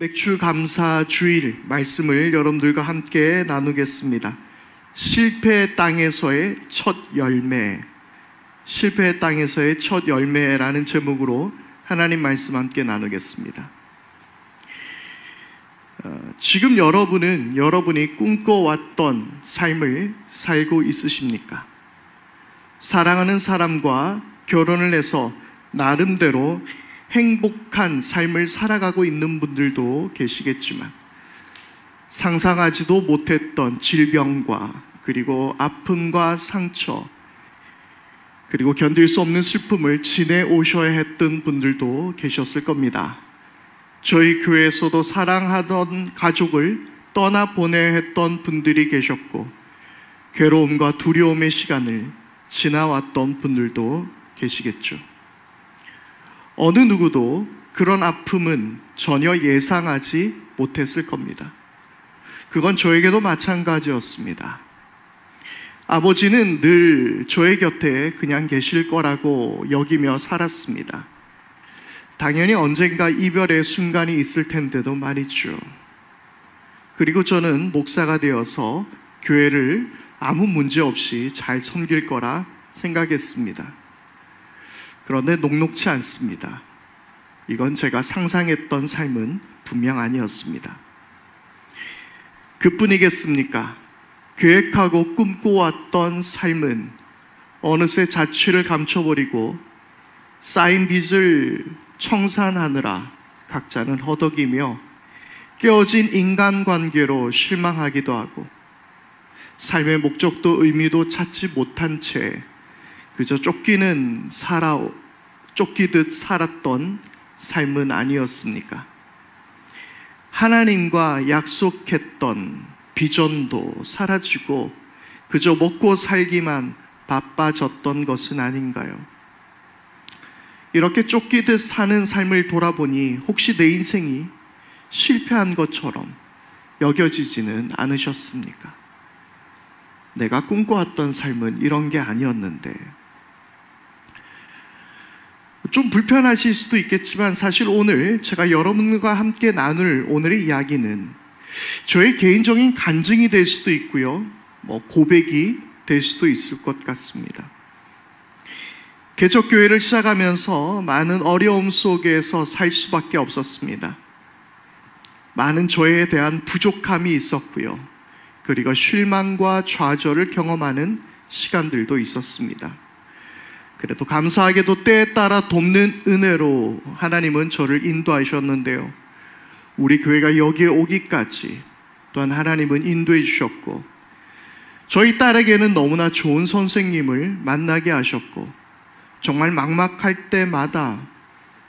맥주 감사 주일 말씀을 여러분들과 함께 나누겠습니다. 실패의 땅에서의 첫 열매, 실패의 땅에서의 첫 열매라는 제목으로 하나님 말씀 함께 나누겠습니다. 지금 여러분이 꿈꿔왔던 삶을 살고 있으십니까? 사랑하는 사람과 결혼을 해서 나름대로 행복한 삶을 살아가고 있는 분들도 계시겠지만 상상하지도 못했던 질병과 그리고 아픔과 상처 그리고 견딜 수 없는 슬픔을 지내오셔야 했던 분들도 계셨을 겁니다. 저희 교회에서도 사랑하던 가족을 떠나보내야 했던 분들이 계셨고 괴로움과 두려움의 시간을 지나왔던 분들도 계시겠죠. 어느 누구도 그런 아픔은 전혀 예상하지 못했을 겁니다. 그건 저에게도 마찬가지였습니다. 아버지는 늘 저의 곁에 그냥 계실 거라고 여기며 살았습니다. 당연히 언젠가 이별의 순간이 있을 텐데도 말이죠. 그리고 저는 목사가 되어서 교회를 아무 문제 없이 잘 섬길 거라 생각했습니다. 그런데 녹록치 않습니다. 이건 제가 상상했던 삶은 분명 아니었습니다. 그뿐이겠습니까? 계획하고 꿈꿔왔던 삶은 어느새 자취를 감춰버리고 쌓인 빚을 청산하느라 각자는 허덕이며 깨어진 인간관계로 실망하기도 하고 삶의 목적도 의미도 찾지 못한 채 그저 쫓기듯 살았던 삶은 아니었습니까? 하나님과 약속했던 비전도 사라지고 그저 먹고 살기만 바빠졌던 것은 아닌가요? 이렇게 쫓기듯 사는 삶을 돌아보니 혹시 내 인생이 실패한 것처럼 여겨지지는 않으셨습니까? 내가 꿈꿔왔던 삶은 이런 게 아니었는데. 좀 불편하실 수도 있겠지만 사실 오늘 제가 여러분과 함께 나눌 오늘의 이야기는 저의 개인적인 간증이 될 수도 있고요, 고백이 될 수도 있을 것 같습니다. 개척교회를 시작하면서 많은 어려움 속에서 살 수밖에 없었습니다. 많은 저에 대한 부족함이 있었고요, 그리고 실망과 좌절을 경험하는 시간들도 있었습니다. 그래도 감사하게도 때에 따라 돕는 은혜로 하나님은 저를 인도하셨는데요, 우리 교회가 여기에 오기까지 또한 하나님은 인도해 주셨고 저희 딸에게는 너무나 좋은 선생님을 만나게 하셨고 정말 막막할 때마다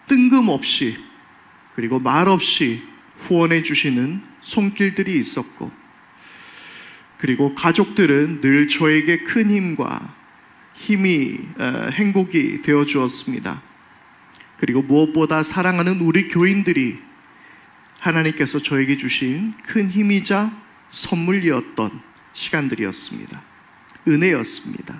뜬금없이 그리고 말없이 후원해 주시는 손길들이 있었고, 그리고 가족들은 늘 저에게 큰 힘과 행복이 되어 주었습니다. 그리고 무엇보다 사랑하는 우리 교인들이 하나님께서 저에게 주신 큰 힘이자 선물이었던 시간들이었습니다. 은혜였습니다.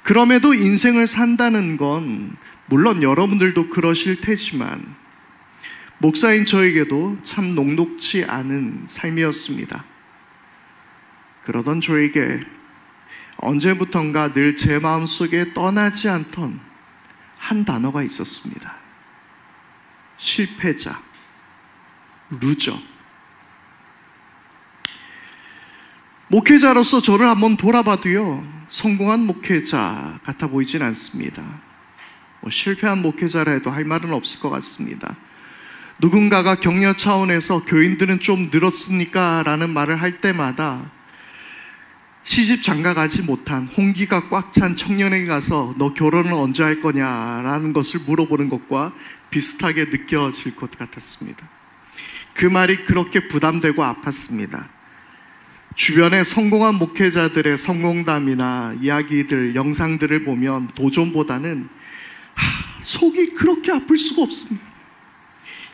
그럼에도 인생을 산다는 건 물론 여러분들도 그러실 테지만 목사인 저에게도 참 녹록치 않은 삶이었습니다. 그러던 저에게 언제부턴가 늘 제 마음속에 떠나지 않던 한 단어가 있었습니다. 실패자, 루저. 목회자로서 저를 한번 돌아봐도요, 성공한 목회자 같아 보이진 않습니다. 실패한 목회자라 해도 할 말은 없을 것 같습니다. 누군가가 격려 차원에서 교인들은 좀 늘었습니까? 라는 말을 할 때마다 시집 장가가지 못한 홍기가 꽉 찬 청년에게 가서 너 결혼을 언제 할 거냐라는 것을 물어보는 것과 비슷하게 느껴질 것 같았습니다. 그 말이 그렇게 부담되고 아팠습니다. 주변의 성공한 목회자들의 성공담이나 이야기들, 영상들을 보면 도전보다는 속이 그렇게 아플 수가 없습니다.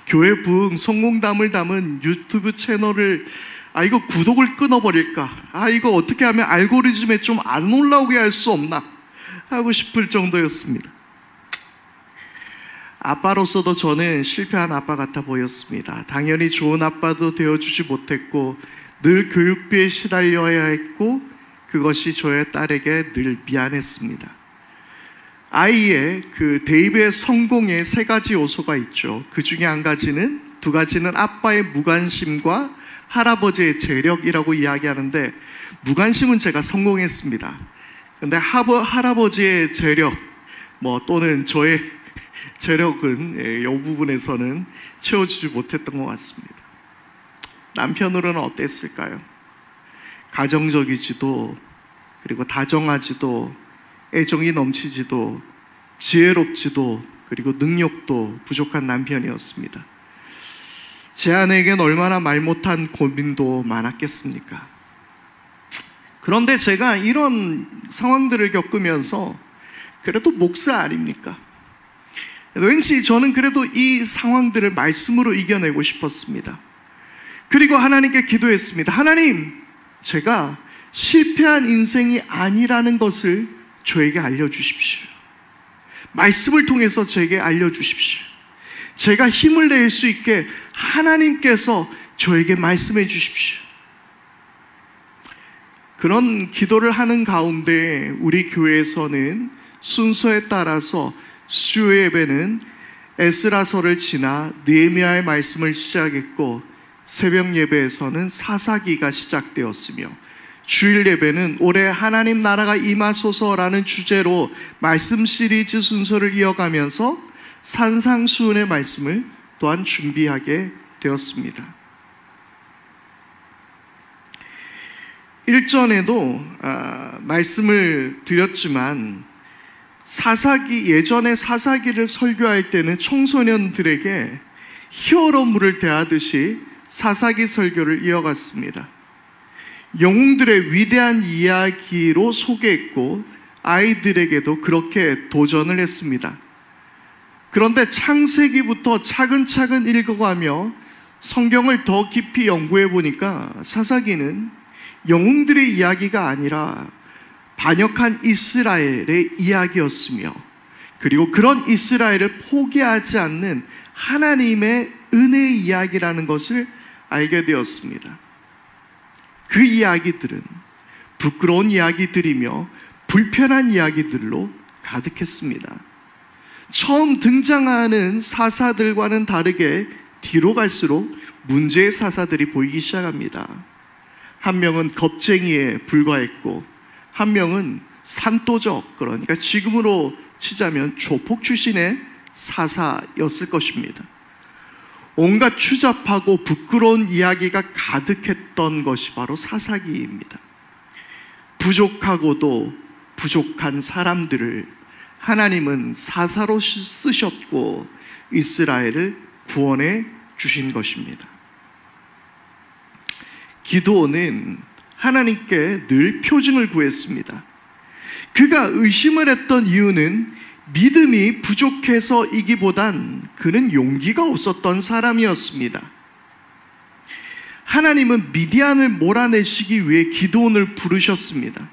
교회 부흥 성공담을 담은 유튜브 채널을 이거 구독을 끊어버릴까? 이거 어떻게 하면 알고리즘에 좀 안 올라오게 할 수 없나? 하고 싶을 정도였습니다. 아빠로서도 저는 실패한 아빠 같아 보였습니다. 당연히 좋은 아빠도 되어주지 못했고 늘 교육비에 시달려야 했고 그것이 저의 딸에게 늘 미안했습니다. 아이의 그 데이브의 성공에 세 가지 요소가 있죠. 그 중에 두 가지는 아빠의 무관심과 할아버지의 재력이라고 이야기하는데, 무관심은 제가 성공했습니다. 근데 할아버지의 재력 또는 저의 재력은 이 부분에서는 채워주지 못했던 것 같습니다. 남편으로는 어땠을까요? 가정적이지도, 그리고 다정하지도, 애정이 넘치지도, 지혜롭지도, 그리고 능력도 부족한 남편이었습니다. 제 아내에겐 얼마나 말 못한 고민도 많았겠습니까? 그런데 제가 이런 상황들을 겪으면서 그래도 목사 아닙니까? 왠지 저는 그래도 이 상황들을 말씀으로 이겨내고 싶었습니다. 그리고 하나님께 기도했습니다. 하나님, 제가 실패한 인생이 아니라는 것을 저에게 알려주십시오. 말씀을 통해서 제게 알려주십시오. 제가 힘을 낼 수 있게 하나님께서 저에게 말씀해 주십시오. 그런 기도를 하는 가운데 우리 교회에서는 순서에 따라서 수요 예배는 에스라서를 지나 느헤미야의 말씀을 시작했고, 새벽 예배에서는 사사기가 시작되었으며, 주일 예배는 올해 하나님 나라가 임하소서라는 주제로 말씀 시리즈 순서를 이어가면서 산상수훈의 말씀을 또한 준비하게 되었습니다. 일전에도 말씀을 드렸지만, 예전에 사사기를 설교할 때는 청소년들에게 히어로물을 대하듯이 사사기 설교를 이어갔습니다. 영웅들의 위대한 이야기로 소개했고 아이들에게도 그렇게 도전을 했습니다. 그런데 창세기부터 차근차근 읽어가며 성경을 더 깊이 연구해 보니까 사사기는 영웅들의 이야기가 아니라 반역한 이스라엘의 이야기였으며, 그리고 그런 이스라엘을 포기하지 않는 하나님의 은혜의 이야기라는 것을 알게 되었습니다. 그 이야기들은 부끄러운 이야기들이며 불편한 이야기들로 가득했습니다. 처음 등장하는 사사들과는 다르게 뒤로 갈수록 문제의 사사들이 보이기 시작합니다. 한 명은 겁쟁이에 불과했고, 한 명은 산도적, 그러니까 지금으로 치자면 조폭 출신의 사사였을 것입니다. 온갖 추잡하고 부끄러운 이야기가 가득했던 것이 바로 사사기입니다. 부족하고도 부족한 사람들을 하나님은 사사로 쓰셨고 이스라엘을 구원해 주신 것입니다. 기드온은 하나님께 늘 표징을 구했습니다. 그가 의심을 했던 이유는 믿음이 부족해서이기보단 그는 용기가 없었던 사람이었습니다. 하나님은 미디안을 몰아내시기 위해 기드온을 부르셨습니다.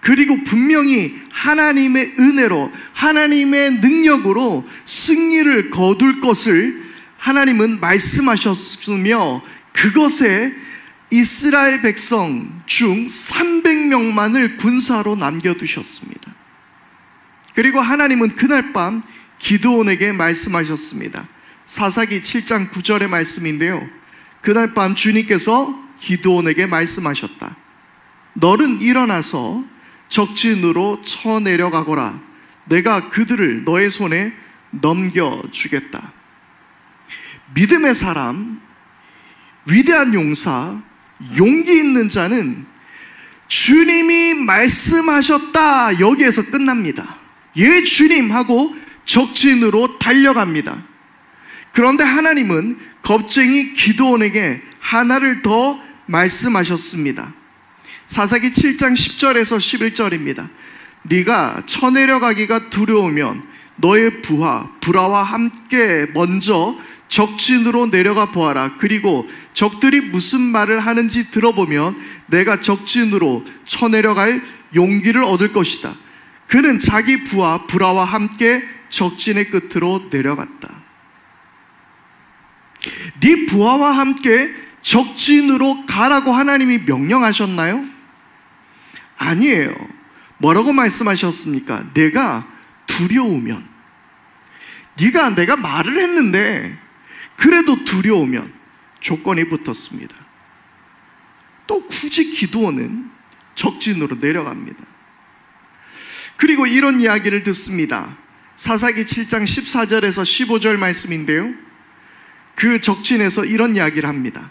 그리고 분명히 하나님의 은혜로, 하나님의 능력으로 승리를 거둘 것을 하나님은 말씀하셨으며, 그것에 이스라엘 백성 중 300명만을 군사로 남겨두셨습니다. 그리고 하나님은 그날 밤 기드온에게 말씀하셨습니다. 사사기 7장 9절의 말씀인데요, 그날 밤 주님께서 기드온에게 말씀하셨다. 너는 일어나서 적진으로 쳐내려가거라. 내가 그들을 너의 손에 넘겨주겠다. 믿음의 사람, 위대한 용사, 용기 있는 자는 주님이 말씀하셨다, 여기에서 끝납니다. 예, 주님 하고 적진으로 달려갑니다. 그런데 하나님은 겁쟁이 기드온에게 하나를 더 말씀하셨습니다. 사사기 7장 10절에서 11절입니다. 네가 쳐내려가기가 두려우면 너의 부하와 함께 먼저 적진으로 내려가 보아라. 그리고 적들이 무슨 말을 하는지 들어보면 내가 적진으로 쳐내려갈 용기를 얻을 것이다. 그는 자기 부하와 함께 적진의 끝으로 내려갔다. 네 부하와 함께 적진으로 가라고 하나님이 명령하셨나요? 아니에요. 뭐라고 말씀하셨습니까? 내가 두려우면, 내가 말을 했는데 그래도 두려우면, 조건이 붙었습니다. 또 굳이 기드온은 적진으로 내려갑니다. 그리고 이런 이야기를 듣습니다. 사사기 7장 14절에서 15절 말씀인데요, 그 적진에서 이런 이야기를 합니다.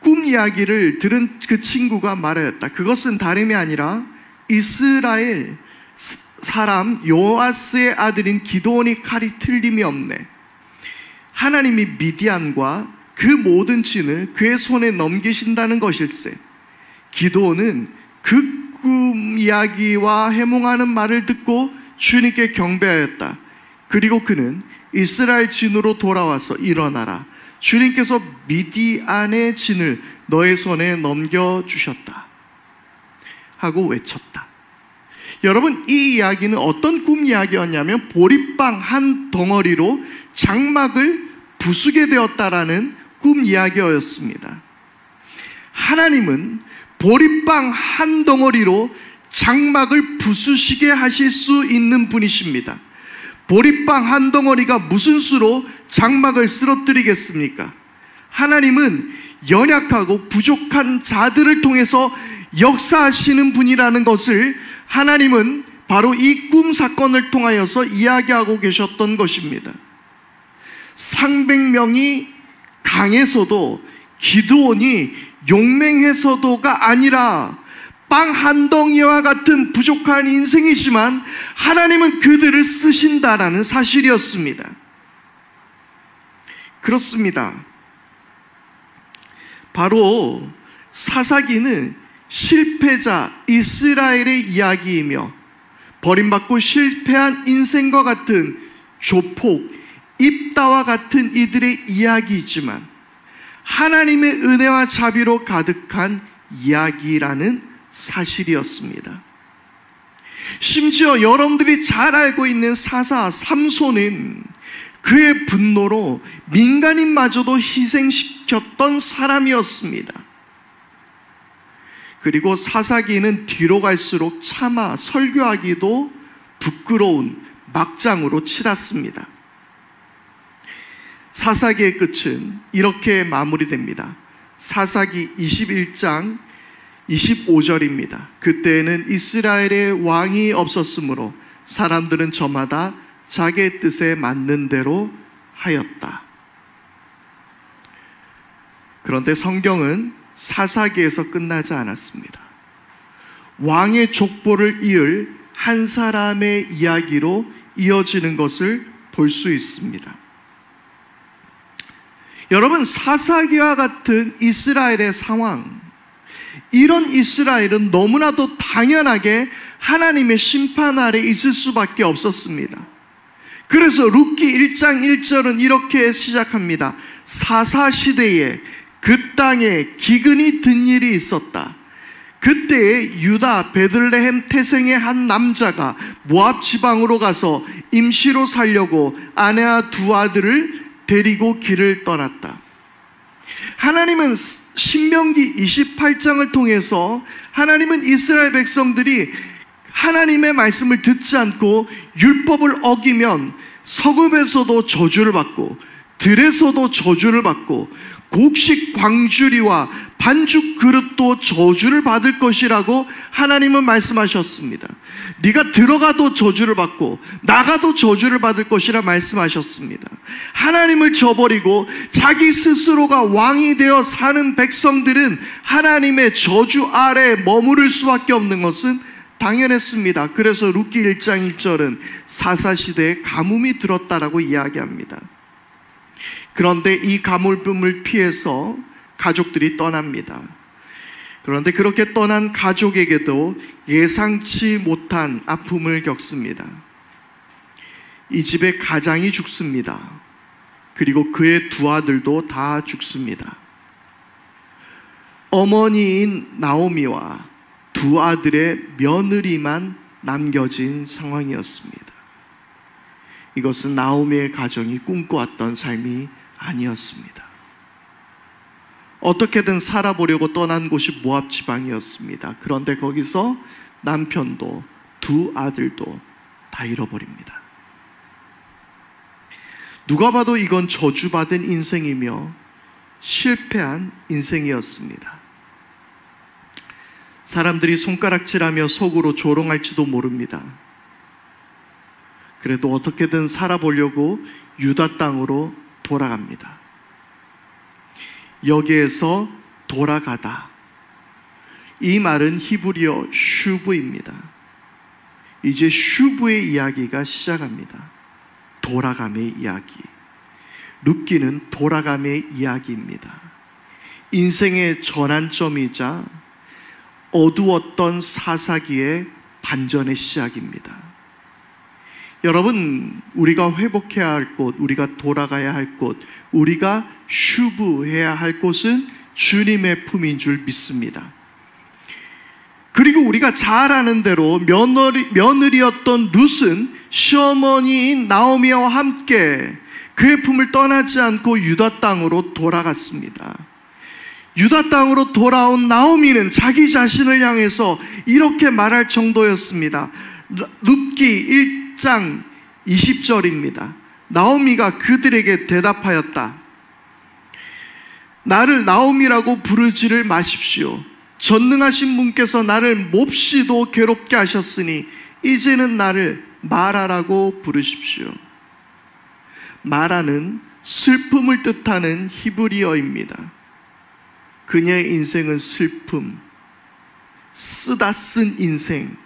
꿈 이야기를 들은 그 친구가 말하였다. 그것은 다름이 아니라 이스라엘 사람 요아스의 아들인 기드온이 칼이 틀림이 없네. 하나님이 미디안과 그 모든 진을 그의 손에 넘기신다는 것일세. 기드온은 그 꿈 이야기와 해몽하는 말을 듣고 주님께 경배하였다. 그리고 그는 이스라엘 진으로 돌아와서 일어나라. 주님께서 미디안의 진을 너의 손에 넘겨주셨다 하고 외쳤다. 여러분, 이 이야기는 어떤 꿈 이야기였냐면 보리빵 한 덩어리로 장막을 부수게 되었다라는 꿈 이야기였습니다. 하나님은 보리빵 한 덩어리로 장막을 부수시게 하실 수 있는 분이십니다. 보리빵 한 덩어리가 무슨 수로 장막을 쓰러뜨리겠습니까? 하나님은 연약하고 부족한 자들을 통해서 역사하시는 분이라는 것을 하나님은 바로 이 꿈 사건을 통하여서 이야기하고 계셨던 것입니다. 상백명이 강해서도, 기드온이 용맹해서도가 아니라 빵 한 덩이와 같은 부족한 인생이지만 하나님은 그들을 쓰신다라는 사실이었습니다. 그렇습니다. 바로 사사기는 실패자 이스라엘의 이야기이며 버림받고 실패한 인생과 같은 조폭 입다와 같은 이들의 이야기이지만 하나님의 은혜와 자비로 가득한 이야기라는 사실이었습니다. 심지어 여러분들이 잘 알고 있는 사사 삼손은 그의 분노로 민간인마저도 희생시켰던 사람이었습니다. 그리고 사사기는 뒤로 갈수록 차마 설교하기도 부끄러운 막장으로 치닫습니다. 사사기의 끝은 이렇게 마무리됩니다. 사사기 21장 25절입니다. 그때에는 이스라엘의 왕이 없었으므로 사람들은 저마다 자기의 뜻에 맞는 대로 하였다. 그런데 성경은 사사기에서 끝나지 않았습니다. 왕의 족보를 이을 한 사람의 이야기로 이어지는 것을 볼 수 있습니다. 여러분, 사사기와 같은 이스라엘의 상황, 이런 이스라엘은 너무나도 당연하게 하나님의 심판 아래 있을 수밖에 없었습니다. 그래서 룻기 1장 1절은 이렇게 시작합니다. 사사시대에 그 땅에 기근이 든 일이 있었다. 그때에 유다 베들레헴 태생의 한 남자가 모압 지방으로 가서 임시로 살려고 아내와 두 아들을 데리고 길을 떠났다. 하나님은 신명기 28장을 통해서 하나님은 이스라엘 백성들이 하나님의 말씀을 듣지 않고 율법을 어기면 서급에서도 저주를 받고 들에서도 저주를 받고 곡식 광주리와 반죽 그릇도 저주를 받을 것이라고 하나님은 말씀하셨습니다. 네가 들어가도 저주를 받고 나가도 저주를 받을 것이라 말씀하셨습니다. 하나님을 저버리고 자기 스스로가 왕이 되어 사는 백성들은 하나님의 저주 아래 머무를 수밖에 없는 것은 당연했습니다. 그래서 룻기 1장 1절은 사사시대에 가뭄이 들었다라고 이야기합니다. 그런데 이 가물픔을 피해서 가족들이 떠납니다. 그런데 그렇게 떠난 가족에게도 예상치 못한 아픔을 겪습니다. 이 집의 가장이 죽습니다. 그리고 그의 두 아들도 다 죽습니다. 어머니인 나오미와 두 아들의 며느리만 남겨진 상황이었습니다. 이것은 나오미의 가정이 꿈꿔왔던 삶이 아니었습니다. 어떻게든 살아보려고 떠난 곳이 모압 지방이었습니다. 그런데 거기서 남편도 두 아들도 다 잃어버립니다. 누가 봐도 이건 저주받은 인생이며 실패한 인생이었습니다. 사람들이 손가락질하며 속으로 조롱할지도 모릅니다. 그래도 어떻게든 살아보려고 유다 땅으로 돌아갑니다. 여기에서 돌아가다, 이 말은 히브리어 슈브입니다. 이제 슈브의 이야기가 시작합니다. 돌아감의 이야기. 룻기는 돌아감의 이야기입니다. 인생의 전환점이자 어두웠던 사사기의 반전의 시작입니다. 여러분, 우리가 회복해야 할 곳, 우리가 돌아가야 할 곳, 우리가 슈브해야 할 곳은 주님의 품인 줄 믿습니다. 그리고 우리가 잘 아는 대로 며느리였던 룻은 시어머니인 나오미와 함께 그의 품을 떠나지 않고 유다 땅으로 돌아갔습니다. 유다 땅으로 돌아온 나오미는 자기 자신을 향해서 이렇게 말할 정도였습니다. 룻기 1장 20절입니다. 나오미가 그들에게 대답하였다. 나를 나오미라고 부르지를 마십시오. 전능하신 분께서 나를 몹시도 괴롭게 하셨으니 이제는 나를 마라라고 부르십시오. 마라는 슬픔을 뜻하는 히브리어입니다. 그녀의 인생은 슬픔, 쓰다 쓴 인생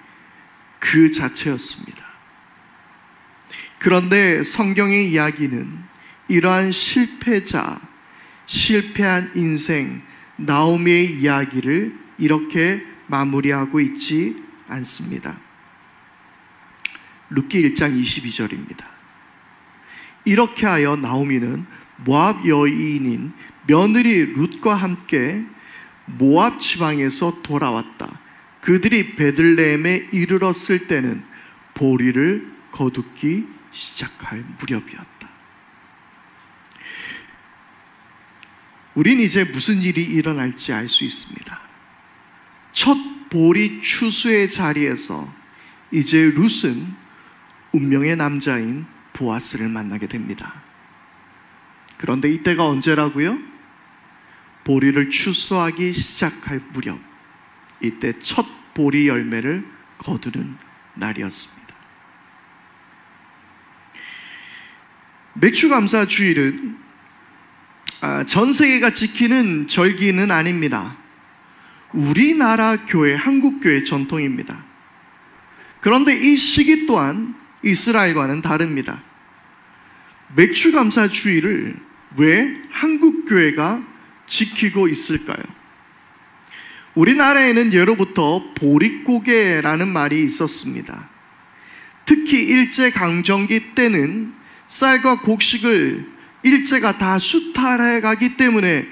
그 자체였습니다. 그런데 성경의 이야기는 이러한 실패자, 실패한 인생 나오미의 이야기를 이렇게 마무리하고 있지 않습니다. 룻기 1장 22절입니다. 이렇게 하여 나오미는 모압 여인인 며느리 룻과 함께 모압 지방에서 돌아왔다. 그들이 베들레헴에 이르렀을 때는 보리를 거두기 시작할 무렵이었다. 우린 이제 무슨 일이 일어날지 알 수 있습니다. 첫 보리 추수의 자리에서 이제 룻은 운명의 남자인 보아스를 만나게 됩니다. 그런데 이때가 언제라고요? 보리를 추수하기 시작할 무렵, 이때 첫 보리 열매를 거두는 날이었습니다. 맥주감사 주일은 전 세계가 지키는 절기는 아닙니다. 우리나라 교회, 한국교회 전통입니다. 그런데 이 시기 또한 이스라엘과는 다릅니다. 맥주감사 주일을 왜 한국교회가 지키고 있을까요? 우리나라에는 예로부터 보릿고개라는 말이 있었습니다. 특히 일제강점기 때는 쌀과 곡식을 일제가 다 수탈해 가기 때문에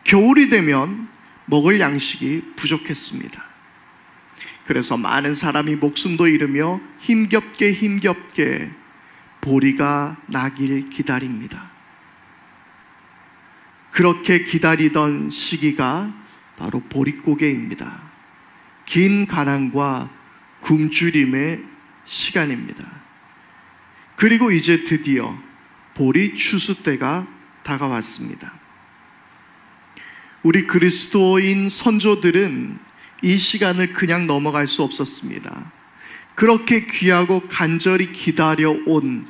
겨울이 되면 먹을 양식이 부족했습니다. 그래서 많은 사람이 목숨도 잃으며 힘겹게 보리가 나길 기다립니다. 그렇게 기다리던 시기가 바로 보릿고개입니다. 긴 가난과 굶주림의 시간입니다. 그리고 이제 드디어 보리 추수 때가 다가왔습니다. 우리 그리스도인 선조들은 이 시간을 그냥 넘어갈 수 없었습니다. 그렇게 귀하고 간절히 기다려온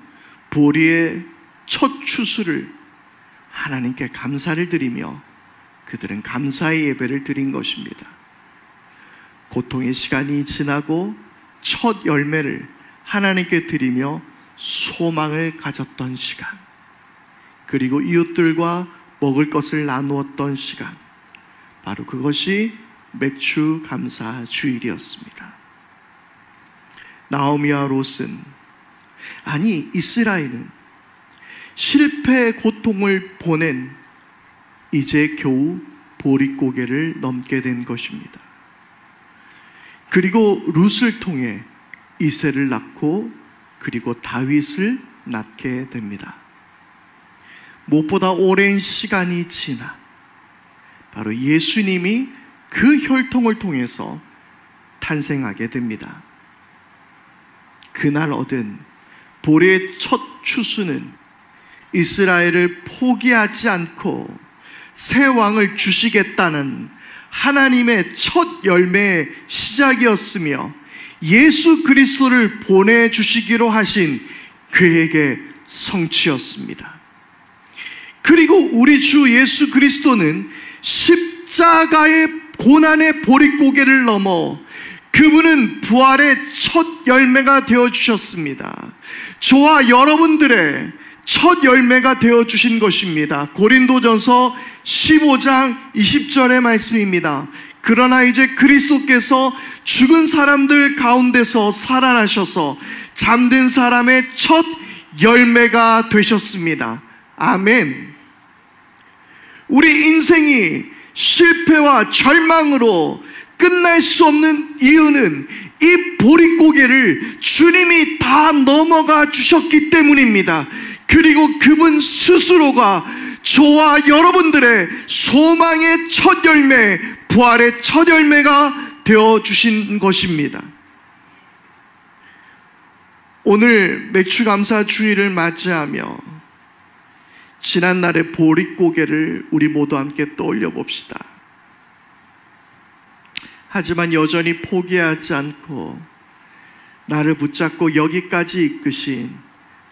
보리의 첫 추수를 하나님께 감사를 드리며 그들은 감사의 예배를 드린 것입니다. 고통의 시간이 지나고 첫 열매를 하나님께 드리며 소망을 가졌던 시간, 그리고 이웃들과 먹을 것을 나누었던 시간, 바로 그것이 맥주 감사 주일이었습니다. 나오미와 롯은, 아니 이스라엘은 실패의 고통을 보낸 이제 겨우 보릿고개를 넘게 된 것입니다. 그리고 룻을 통해 이새를 낳고 그리고 다윗을 낳게 됩니다. 무엇보다 오랜 시간이 지나 바로 예수님이 그 혈통을 통해서 탄생하게 됩니다. 그날 얻은 보리의 첫 추수는 이스라엘을 포기하지 않고 새 왕을 주시겠다는 하나님의 첫 열매의 시작이었으며 예수 그리스도를 보내주시기로 하신 계획의 성취였습니다. 그리고 우리 주 예수 그리스도는 십자가의 고난의 보릿고개를 넘어 그분은 부활의 첫 열매가 되어주셨습니다. 저와 여러분들의 첫 열매가 되어주신 것입니다. 고린도전서 15장 20절의 말씀입니다. 그러나 이제 그리스도께서 죽은 사람들 가운데서 살아나셔서 잠든 사람의 첫 열매가 되셨습니다. 아멘. 우리 인생이 실패와 절망으로 끝날 수 없는 이유는 이 보릿고개를 주님이 다 넘어가 주셨기 때문입니다. 그리고 그분 스스로가 저와 여러분들의 소망의 첫 열매, 부활의 첫 열매가 되어주신 것입니다. 오늘 맥주감사 주일을 맞이하며 지난날의 보릿고개를 우리 모두 함께 떠올려 봅시다. 하지만 여전히 포기하지 않고 나를 붙잡고 여기까지 이끄신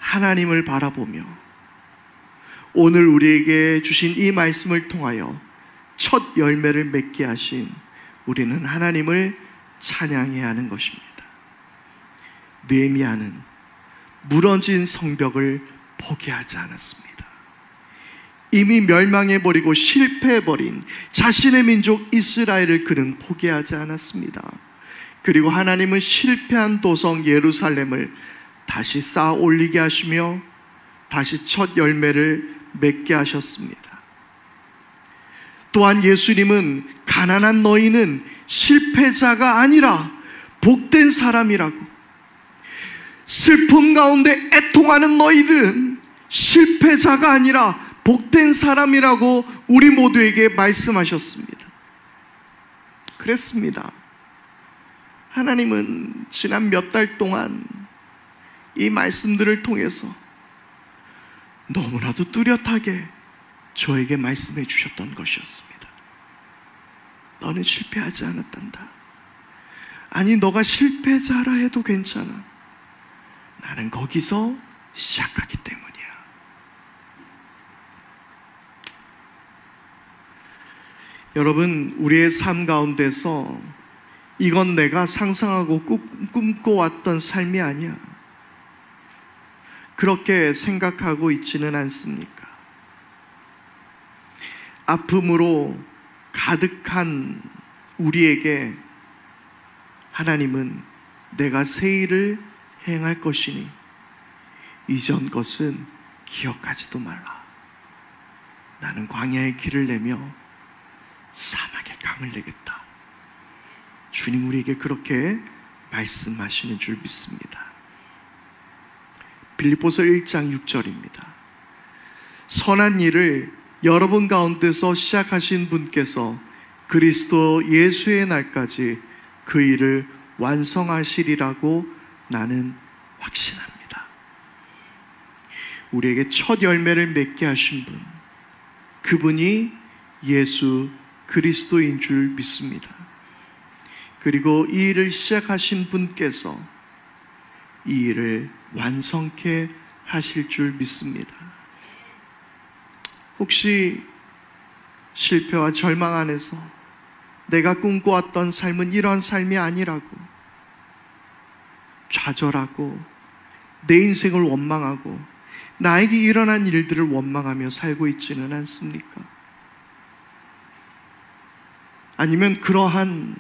하나님을 바라보며 오늘 우리에게 주신 이 말씀을 통하여 첫 열매를 맺게 하신 우리는 하나님을 찬양해야 하는 것입니다. 느헤미야는 무너진 성벽을 포기하지 않았습니다. 이미 멸망해버리고 실패해버린 자신의 민족 이스라엘을 그는 포기하지 않았습니다. 그리고 하나님은 실패한 도성 예루살렘을 다시 쌓아 올리게 하시며 다시 첫 열매를 맺게 하셨습니다. 또한 예수님은 가난한 너희는 실패자가 아니라 복된 사람이라고, 슬픔 가운데 애통하는 너희들은 실패자가 아니라 복된 사람이라고 우리 모두에게 말씀하셨습니다. 그랬습니다. 하나님은 지난 몇 달 동안 이 말씀들을 통해서 너무나도 뚜렷하게 저에게 말씀해 주셨던 것이었습니다. 너는 실패하지 않았단다. 아니, 너가 실패자라 해도 괜찮아. 나는 거기서 시작하기 때문이야. 여러분, 우리의 삶 가운데서 이건 내가 상상하고 꿈꿔왔던 삶이 아니야, 그렇게 생각하고 있지는 않습니까? 아픔으로 가득한 우리에게 하나님은 내가 새 일을 행할 것이니 이전 것은 기억하지도 말라. 나는 광야의 길을 내며 사막의 강을 내겠다. 주님 우리에게 그렇게 말씀하시는 줄 믿습니다. 빌립보서 1장 6절입니다. 선한 일을 여러분 가운데서 시작하신 분께서 그리스도 예수의 날까지 그 일을 완성하시리라고 나는 확신합니다. 우리에게 첫 열매를 맺게 하신 분, 그분이 예수 그리스도인 줄 믿습니다. 그리고 이 일을 시작하신 분께서 이 일을 완성케 하실 줄 믿습니다. 혹시 실패와 절망 안에서 내가 꿈꿔왔던 삶은 이런 삶이 아니라고 좌절하고 내 인생을 원망하고 나에게 일어난 일들을 원망하며 살고 있지는 않습니까? 아니면 그러한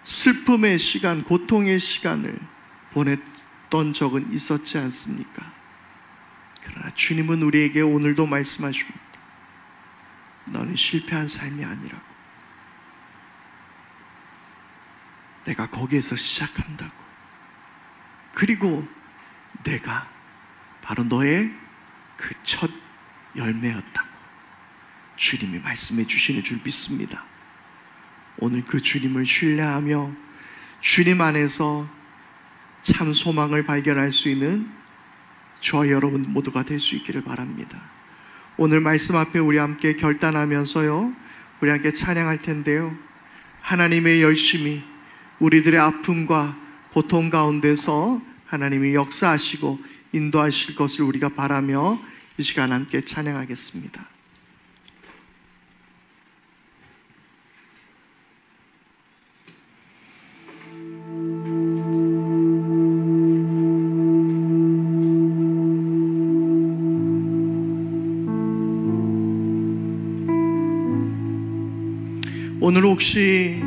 슬픔의 시간, 고통의 시간을 보냈던 적은 있었지 않습니까? 그러나 주님은 우리에게 오늘도 말씀하십니다. 너는 실패한 삶이 아니라고. 내가 거기에서 시작한다고. 그리고 내가 바로 너의 그 첫 열매였다고 주님이 말씀해 주시는 줄 믿습니다. 오늘 그 주님을 신뢰하며 주님 안에서 참 소망을 발견할 수 있는 저와 여러분 모두가 될 수 있기를 바랍니다. 오늘 말씀 앞에 우리 함께 결단하면서요, 우리 함께 찬양할 텐데요, 하나님의 열심히 우리들의 아픔과 고통 가운데서 하나님이 역사하시고 인도하실 것을 우리가 바라며 이 시간 함께 찬양하겠습니다. 오늘 혹시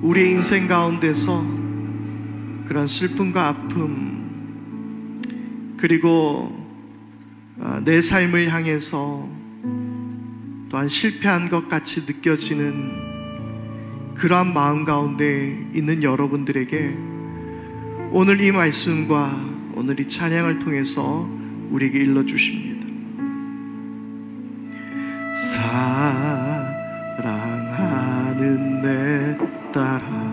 우리의 인생 가운데서 그런 슬픔과 아픔, 그리고 내 삶을 향해서 또한 실패한 것 같이 느껴지는 그러한 마음 가운데 있는 여러분들에게 오늘 이 말씀과 오늘 이 찬양을 통해서 우리에게 일러주십니다. 사랑하는 내 딸아,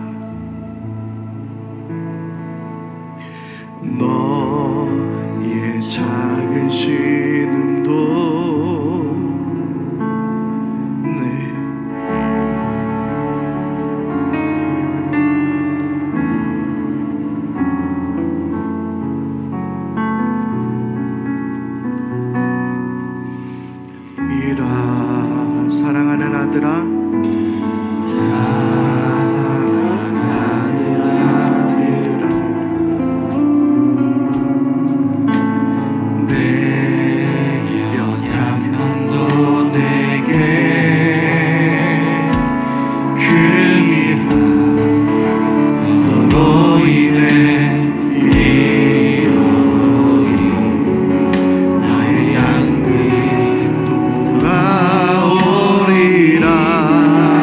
너의 작은 신음도 미라 사랑하는 아들아, 돌아오리라.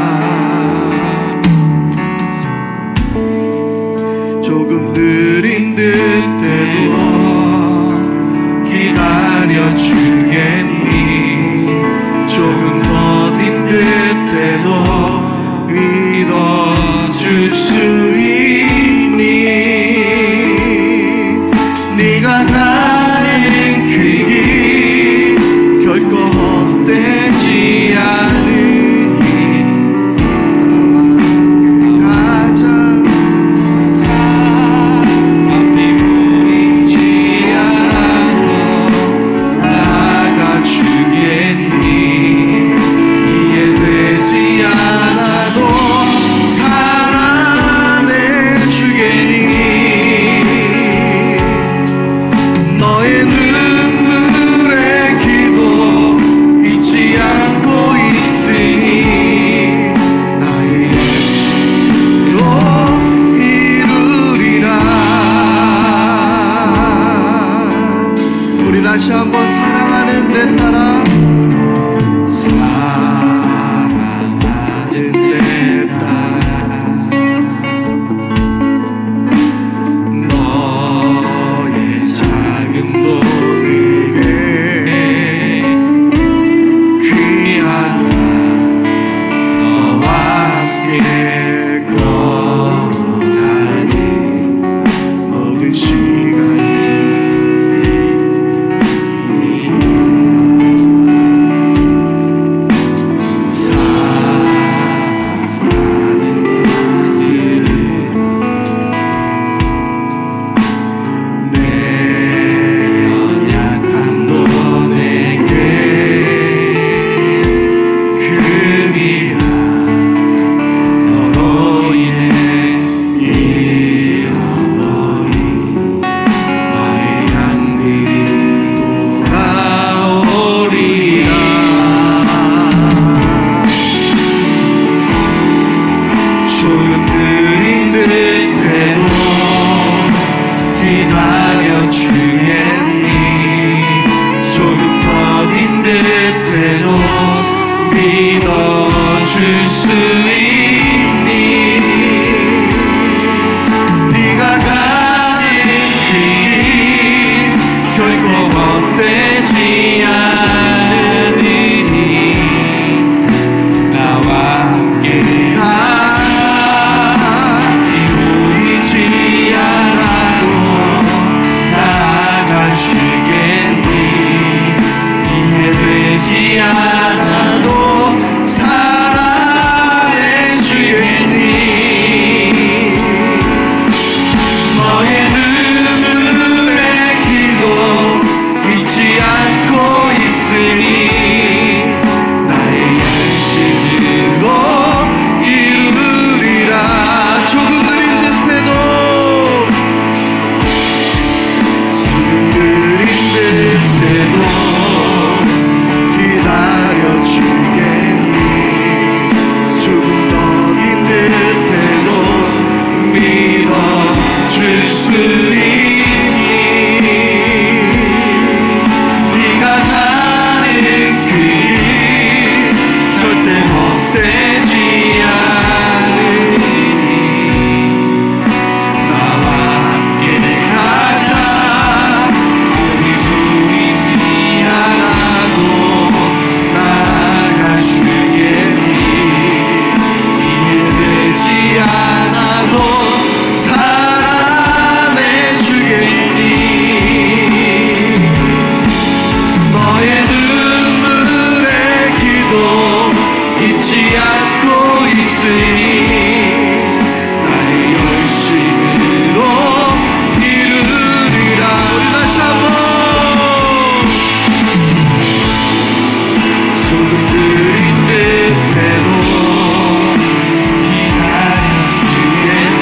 느린 듯해도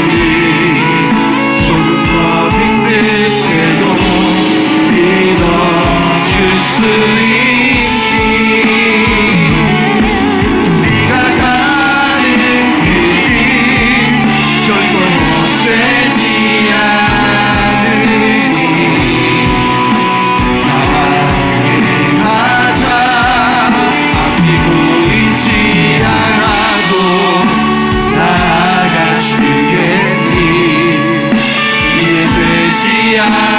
기다려주겠니. 조금 더 빈 듯해도 믿어줄 수 있니. 네가 가는 그 길 절대 헛되지 않으니 함께 가자. 앞이 보이지 않아도 나아가 주겠니. 이해되지 않아